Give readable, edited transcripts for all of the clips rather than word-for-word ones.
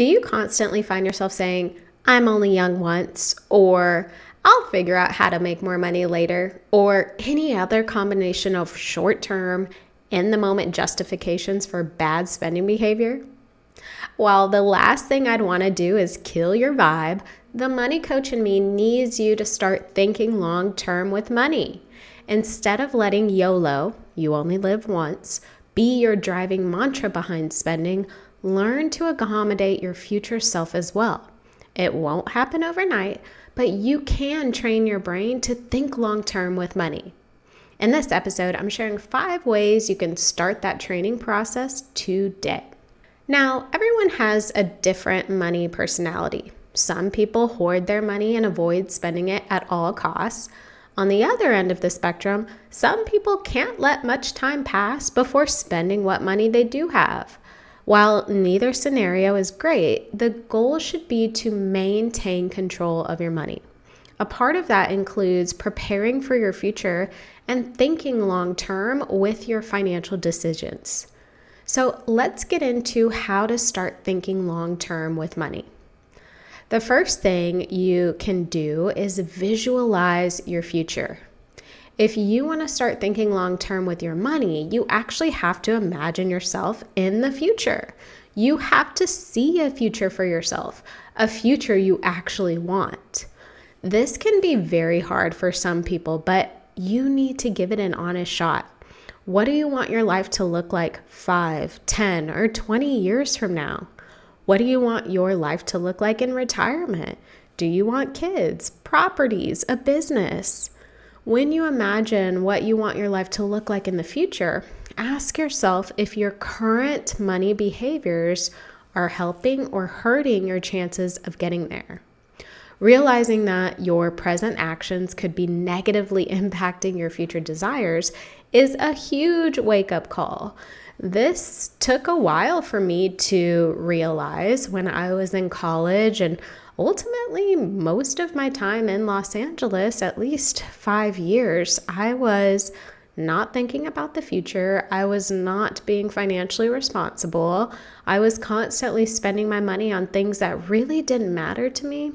Do you constantly find yourself saying, I'm only young once, or I'll figure out how to make more money later, or any other combination of short-term, in-the-moment justifications for bad spending behavior? While the last thing I'd want to do is kill your vibe, the money coach in me needs you to start thinking long-term with money. Instead of letting YOLO, you only live once, be your driving mantra behind spending, learn to accommodate your future self as well. It won't happen overnight, but you can train your brain to think long-term with money. In this episode, I'm sharing 5 ways you can start that training process today. Now, everyone has a different money personality. Some people hoard their money and avoid spending it at all costs. On the other end of the spectrum, some people can't let much time pass before spending what money they do have. While neither scenario is great, the goal should be to maintain control of your money. A part of that includes preparing for your future and thinking long-term with your financial decisions. So let's get into how to start thinking long-term with money. The first thing you can do is visualize your future. If you want to start thinking long-term with your money, you actually have to imagine yourself in the future. You have to see a future for yourself, a future you actually want. This can be very hard for some people, but you need to give it an honest shot. What do you want your life to look like 5, 10, or 20 years from now? What do you want your life to look like in retirement? Do you want kids, properties, a business? When you imagine what you want your life to look like in the future, ask yourself if your current money behaviors are helping or hurting your chances of getting there. Realizing that your present actions could be negatively impacting your future desires is a huge wake-up call. This took a while for me to realize when I was in college, and ultimately most of my time in Los Angeles, at least 5 years, I was not thinking about the future. I was not being financially responsible. I was constantly spending my money on things that really didn't matter to me.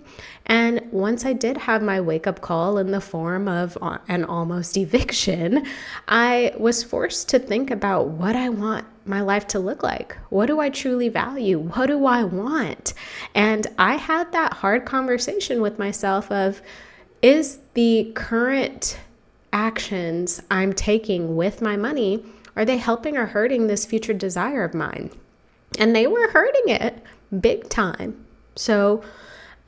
And once I did have my wake-up call in the form of an almost eviction, I was forced to think about what I want my life to look like. What do I truly value? What do I want? And I had that hard conversation with myself of, is the current actions I'm taking with my money, are they helping or hurting this future desire of mine? And they were hurting it big time. So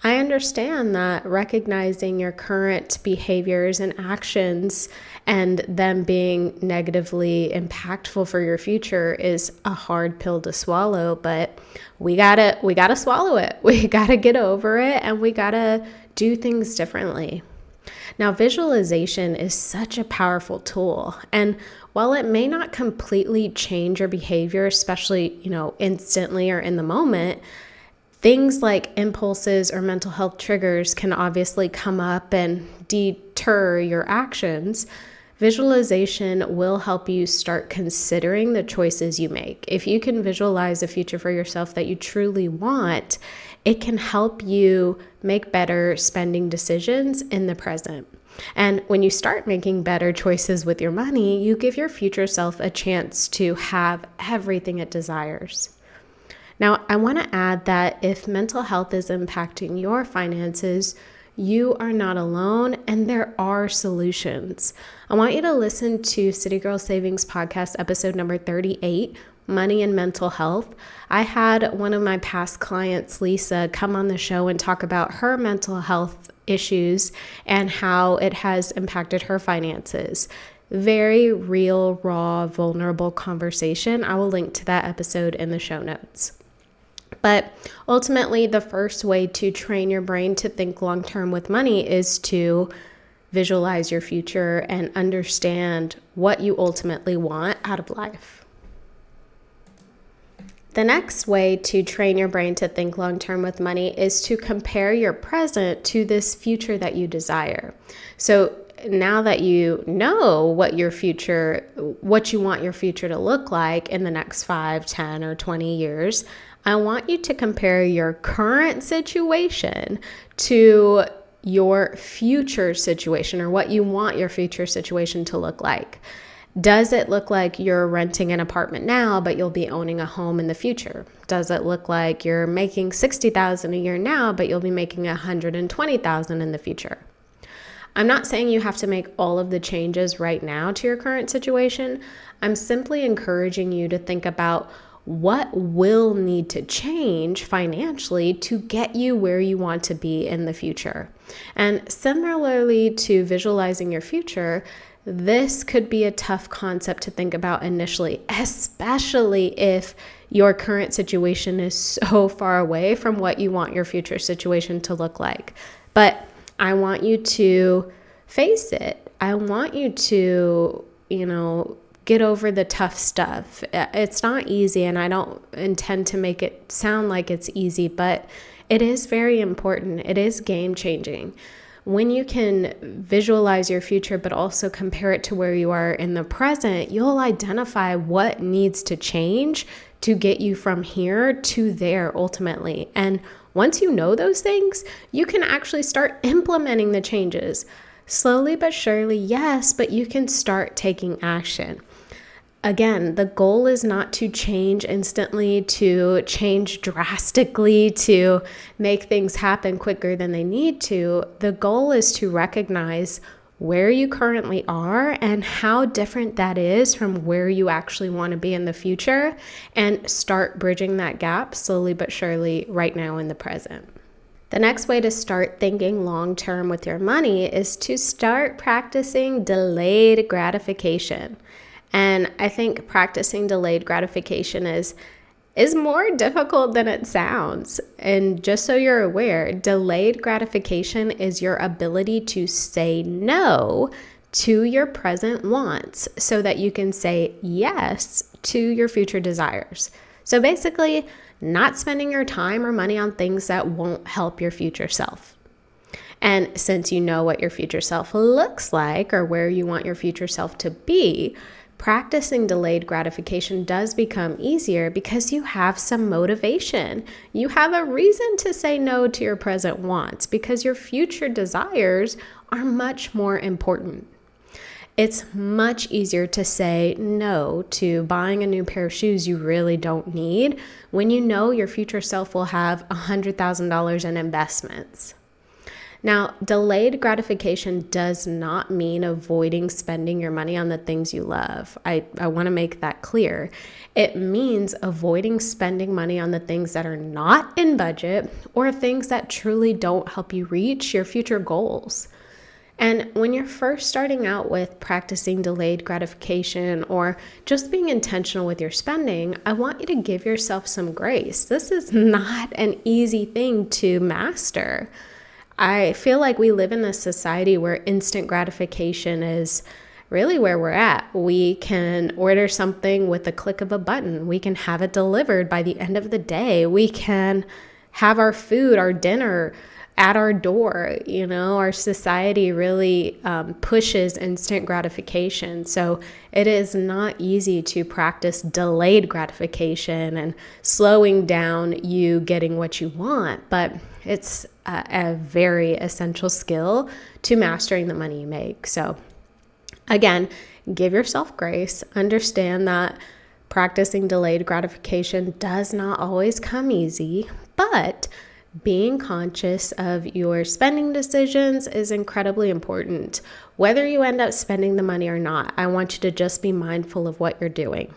I understand that recognizing your current behaviors and actions and them being negatively impactful for your future is a hard pill to swallow, but we gotta swallow it. We gotta get over it, and we gotta do things differently. Now, visualization is such a powerful tool, and while it may not completely change your behavior, especially, instantly or in the moment, things like impulses or mental health triggers can obviously come up and deter your actions. Visualization will help you start considering the choices you make. If you can visualize a future for yourself that you truly want, it can help you make better spending decisions in the present. And when you start making better choices with your money, you give your future self a chance to have everything it desires. Now, I want to add that if mental health is impacting your finances, you are not alone, and there are solutions. I want you to listen to City Girl Savings Podcast episode number 38, Money and Mental Health. I had one of my past clients, Lisa, come on the show and talk about her mental health issues and how it has impacted her finances. Very real, raw, vulnerable conversation. I will link to that episode in the show notes. But ultimately, the first way to train your brain to think long-term with money is to visualize your future and understand what you ultimately want out of life. The next way to train your brain to think long-term with money is to compare your present to this future that you desire. So now that you know what you want your future to look like in the next 5, 10, or 20 years, I want you to compare your current situation to your future situation, or what you want your future situation to look like. Does it look like you're renting an apartment now, but you'll be owning a home in the future? Does it look like you're making $60,000 a year now, but you'll be making $120,000 in the future? I'm not saying you have to make all of the changes right now to your current situation. I'm simply encouraging you to think about what will need to change financially to get you where you want to be in the future. And similarly to visualizing your future, this could be a tough concept to think about initially, especially if your current situation is so far away from what you want your future situation to look like. But I want you to face it. I want you to, get over the tough stuff. It's not easy, and I don't intend to make it sound like it's easy, but it is very important. It is game changing. When you can visualize your future, but also compare it to where you are in the present, you'll identify what needs to change to get you from here to there ultimately. And once you know those things, you can actually start implementing the changes. Slowly but surely, yes, but you can start taking action. Again, the goal is not to change instantly, to change drastically, to make things happen quicker than they need to. The goal is to recognize where you currently are and how different that is from where you actually want to be in the future, and start bridging that gap slowly but surely right now in the present. The next way to start thinking long-term with your money is to start practicing delayed gratification. And I think practicing delayed gratification is more difficult than it sounds. And just so you're aware, delayed gratification is your ability to say no to your present wants so that you can say yes to your future desires. So basically, not spending your time or money on things that won't help your future self. And since you know what your future self looks like or where you want your future self to be, practicing delayed gratification does become easier because you have some motivation. You have a reason to say no to your present wants because your future desires are much more important. It's much easier to say no to buying a new pair of shoes you really don't need when you know your future self will have $100,000 in investments. Now, delayed gratification does not mean avoiding spending your money on the things you love. I want to make that clear. It means avoiding spending money on the things that are not in budget or things that truly don't help you reach your future goals. And when you're first starting out with practicing delayed gratification or just being intentional with your spending, I want you to give yourself some grace. This is not an easy thing to master. I feel like we live in a society where instant gratification is really where we're at. We can order something with the click of a button. We can have it delivered by the end of the day. We can have our food, our dinner at our door. Our society really pushes instant gratification. So it is not easy to practice delayed gratification and slowing down you getting what you want, but it's a very essential skill to mastering the money you make. So again, give yourself grace. Understand that practicing delayed gratification does not always come easy, but being conscious of your spending decisions is incredibly important. Whether you end up spending the money or not, I want you to just be mindful of what you're doing.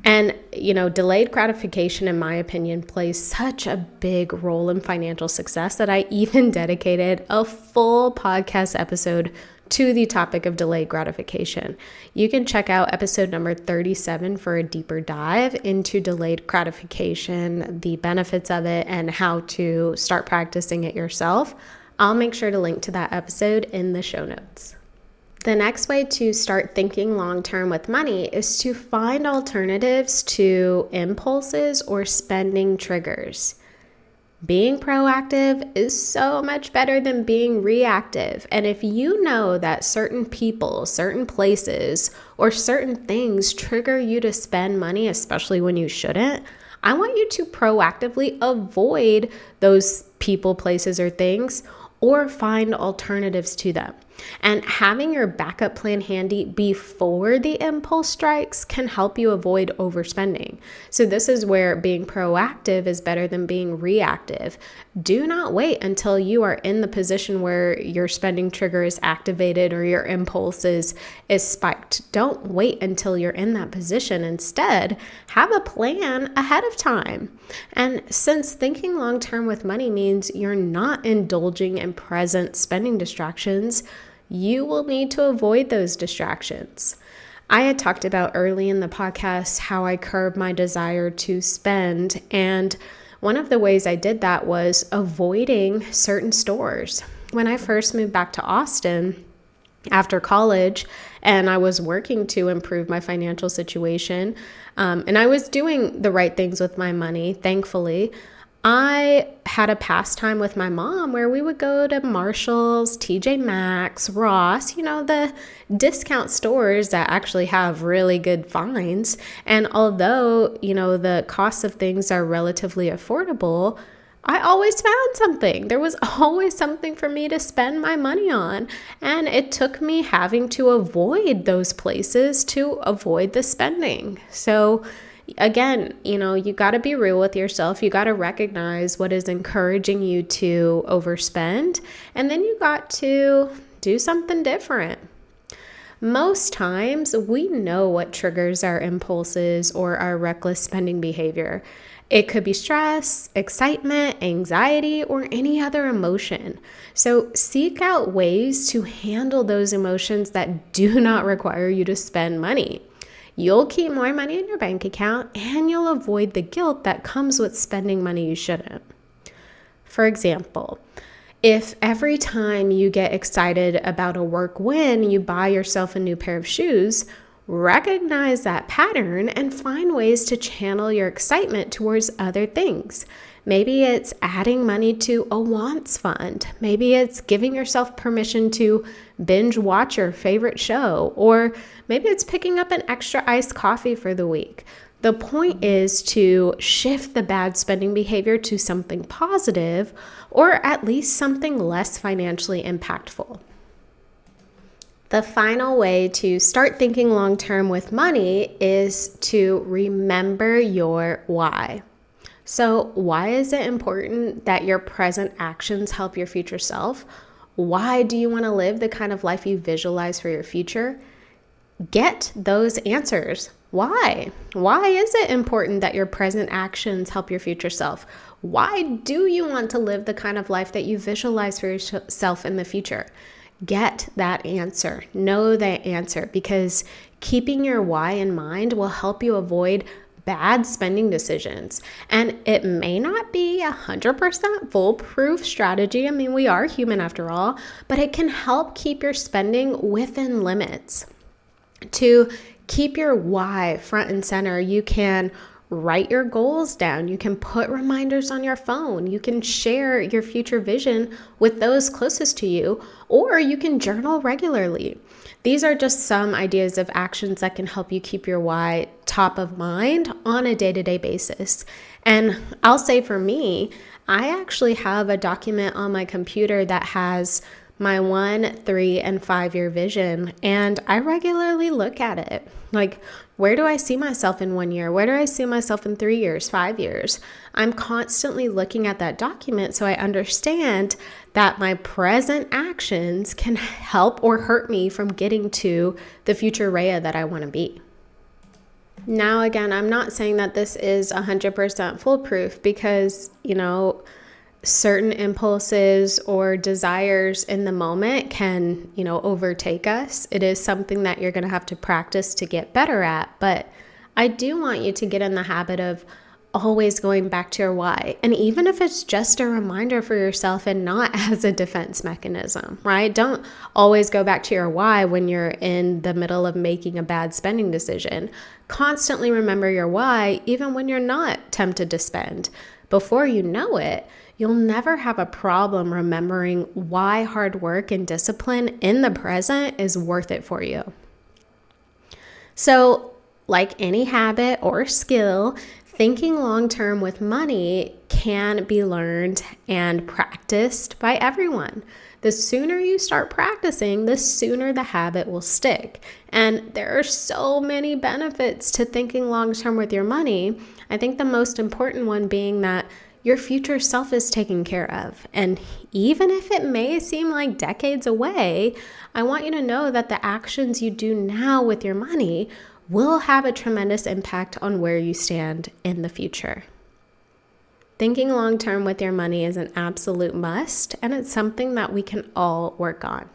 And, delayed gratification, in my opinion, plays such a big role in financial success that I even dedicated a full podcast episode to the topic of delayed gratification. You can check out episode number 37 for a deeper dive into delayed gratification, the benefits of it, and how to start practicing it yourself. I'll make sure to link to that episode in the show notes. The next way to start thinking long-term with money is to find alternatives to impulses or spending triggers. Being proactive is so much better than being reactive. And if you know that certain people, certain places, or certain things trigger you to spend money, especially when you shouldn't, I want you to proactively avoid those people, places, or things, or find alternatives to them. And having your backup plan handy before the impulse strikes can help you avoid overspending. So this is where being proactive is better than being reactive. Do not wait until you are in the position where your spending trigger is activated or your impulse is spiked. Don't wait until you're in that position. Instead, have a plan ahead of time. And since thinking long-term with money means you're not indulging in present spending distractions, you will need to avoid those distractions. I had talked about early in the podcast how I curb my desire to spend, and one of the ways I did that was avoiding certain stores. When I first moved back to Austin after college and I was working to improve my financial situation, and I was doing the right things with my money, thankfully, I had a pastime with my mom where we would go to Marshall's, TJ Maxx, Ross, the discount stores that actually have really good finds. And although, the costs of things are relatively affordable, I always found something. There was always something for me to spend my money on. And it took me having to avoid those places to avoid the spending. So again, you got to be real with yourself. You got to recognize what is encouraging you to overspend, and then you got to do something different. Most times we know what triggers our impulses or our reckless spending behavior. It could be stress, excitement, anxiety, or any other emotion. So seek out ways to handle those emotions that do not require you to spend money. You'll keep more money in your bank account, and you'll avoid the guilt that comes with spending money you shouldn't. For example, if every time you get excited about a work win, you buy yourself a new pair of shoes, recognize that pattern and find ways to channel your excitement towards other things. Maybe it's adding money to a wants fund. Maybe it's giving yourself permission to binge watch your favorite show, or maybe it's picking up an extra iced coffee for the week. The point is to shift the bad spending behavior to something positive, or at least something less financially impactful. The final way to start thinking long-term with money is to remember your why. So why is it important that your present actions help your future self? Why do you want to live the kind of life you visualize for your future? Get those answers. Why? Why is it important that your present actions help your future self? Why do you want to live the kind of life that you visualize for yourself in the future? Get that answer. Know that answer, because keeping your why in mind will help you avoid bad spending decisions. And it may not be 100% foolproof strategy. I mean, we are human after all, but it can help keep your spending within limits. To keep your why front and center, you can write your goals down. You can put reminders on your phone. You can share your future vision with those closest to you, or you can journal regularly. These are just some ideas of actions that can help you keep your why top of mind on a day-to-day basis. And I'll say for me, I actually have a document on my computer that has my 1, 3, and 5-year vision, and I regularly look at it. Like, where do I see myself in 1 year? Where do I see myself in 3 years, 5 years? I'm constantly looking at that document so I understand that my present actions can help or hurt me from getting to the future Rhea that I want to be. Now, again, I'm not saying that this is 100% foolproof, because, certain impulses or desires in the moment can, overtake us. It is something that you're going to have to practice to get better at. But I do want you to get in the habit of always going back to your why. And even if it's just a reminder for yourself and not as a defense mechanism, right? Don't always go back to your why when you're in the middle of making a bad spending decision. Constantly remember your why, even when you're not tempted to spend. Before you know it, you'll never have a problem remembering why hard work and discipline in the present is worth it for you. So, like any habit or skill, Thinking long term with money can be learned and practiced by everyone. The sooner you start practicing, the sooner the habit will stick. And there are so many benefits to thinking long term with your money. I think the most important one being that your future self is taken care of. And even if it may seem like decades away, I want you to know that the actions you do now with your money will have a tremendous impact on where you stand in the future. Thinking long term with your money is an absolute must, and it's something that we can all work on.